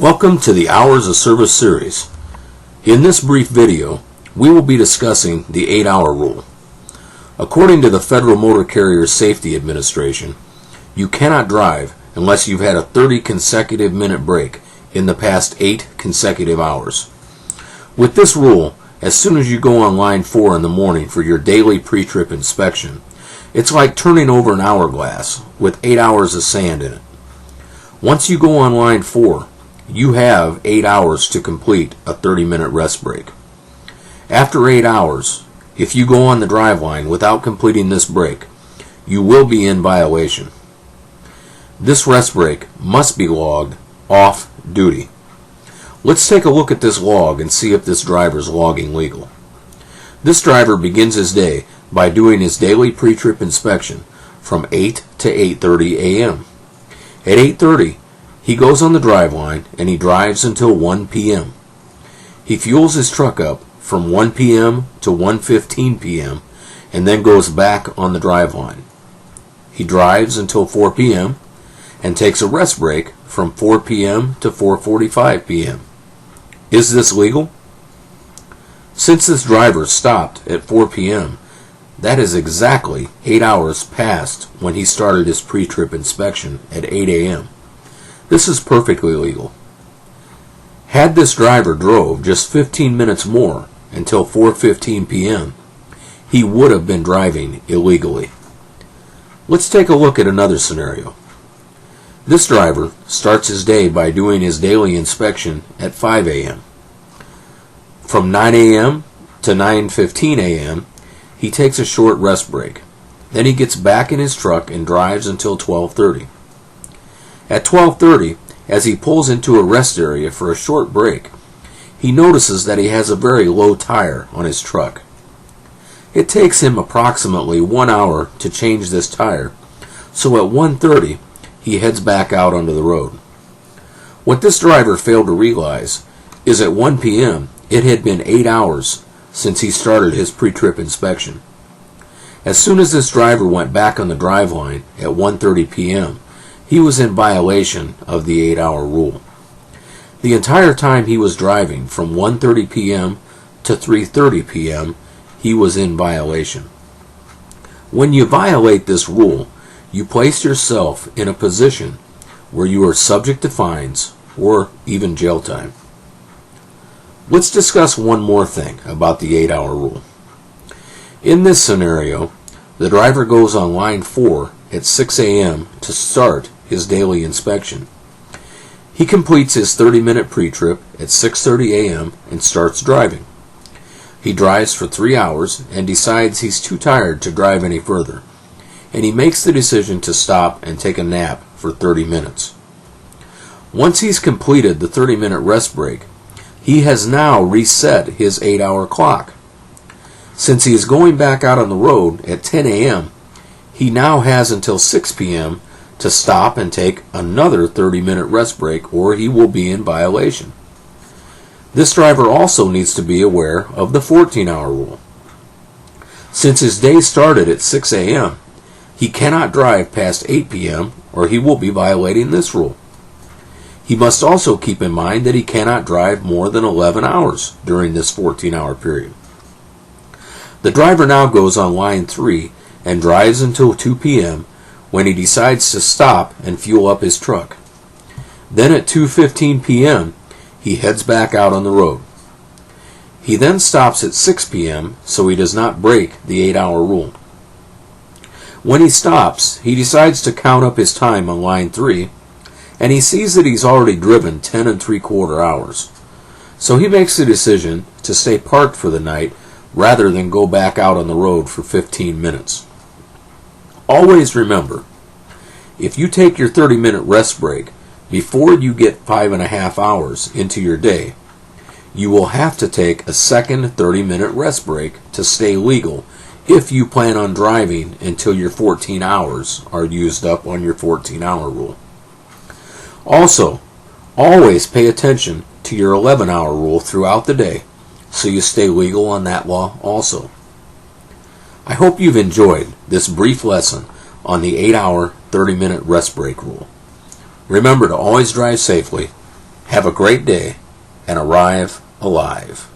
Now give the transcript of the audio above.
Welcome to the Hours of Service series. In this brief video, we will be discussing the 8-hour rule. According to the Federal Motor Carrier Safety Administration, you cannot drive unless you've had a 30 consecutive minute break in the past 8 consecutive hours. With this rule, as soon as you go on line 4 in the morning for your daily pre-trip inspection, it's like turning over an hourglass with 8 hours of sand in it. Once you go on line 4, you have 8 hours to complete a 30-minute rest break. After 8 hours, if you go on the drive line without completing this break, you will be in violation. This rest break must be logged off duty. Let's take a look at this log and see if this driver is logging legal. This driver begins his day by doing his daily pre-trip inspection from 8 to 8:30 a.m. At 8:30, he goes on the drive line and he drives until 1 p.m. He fuels his truck up from 1 p.m. to 1:15 p.m. and then goes back on the drive line. He drives until 4 p.m. and takes a rest break from 4 p.m. to 4:45 p.m. Is this legal? Since this driver stopped at 4 p.m., that is exactly 8 hours past when he started his pre-trip inspection at 8 a.m. This is perfectly legal. Had this driver drove just 15 minutes more until 4:15 p.m., he would have been driving illegally. Let's take a look at another scenario. This driver starts his day by doing his daily inspection at 5 a.m. From 9 a.m. to 9:15 a.m., he takes a short rest break. Then he gets back in his truck and drives until 12:30. At 12:30, as he pulls into a rest area for a short break, he notices that he has a very low tire on his truck. It takes him approximately 1 hour to change this tire, so at 1:30, he heads back out onto the road. What this driver failed to realize is at 1 p.m., it had been 8 hours since he started his pre-trip inspection. As soon as this driver went back on the drive line at 1:30 p.m., he was in violation of the 8-hour rule. The entire time he was driving from 1:30 p.m. to 3:30 p.m., he was in violation. When you violate this rule, you place yourself in a position where you are subject to fines or even jail time. Let's discuss one more thing about the 8-hour rule. In this scenario, the driver goes on line 4 at 6 a.m. to start his daily inspection. He completes his 30-minute pre-trip at 6:30 a.m. and starts driving. He drives for 3 hours and decides he's too tired to drive any further, and he makes the decision to stop and take a nap for 30 minutes. Once he's completed the 30-minute rest break, he has now reset his 8-hour clock. Since he is going back out on the road at 10 a.m., he now has until 6 p.m. to stop and take another 30-minute rest break, or he will be in violation. This driver also needs to be aware of the 14-hour rule. Since his day started at 6 a.m., he cannot drive past 8 p.m. or he will be violating this rule. He must also keep in mind that he cannot drive more than 11 hours during this 14-hour period. The driver now goes on line 3 and drives until 2 p.m. when he decides to stop and fuel up his truck. Then at 2:15 p.m., he heads back out on the road. He then stops at 6 p.m. so he does not break the 8-hour rule. When he stops, he decides to count up his time on line 3, and he sees that he's already driven 10 3/4 hours. So he makes the decision to stay parked for the night rather than go back out on the road for 15 minutes. Always remember, if you take your 30-minute rest break before you get 5.5 hours into your day, you will have to take a second 30-minute rest break to stay legal if you plan on driving until your 14 hours are used up on your 14-hour rule. Also, always pay attention to your 11-hour rule throughout the day so you stay legal on that law also. I hope you've enjoyed this brief lesson on the 8-hour, 30-minute rest break rule. Remember to always drive safely Have a great day and arrive alive.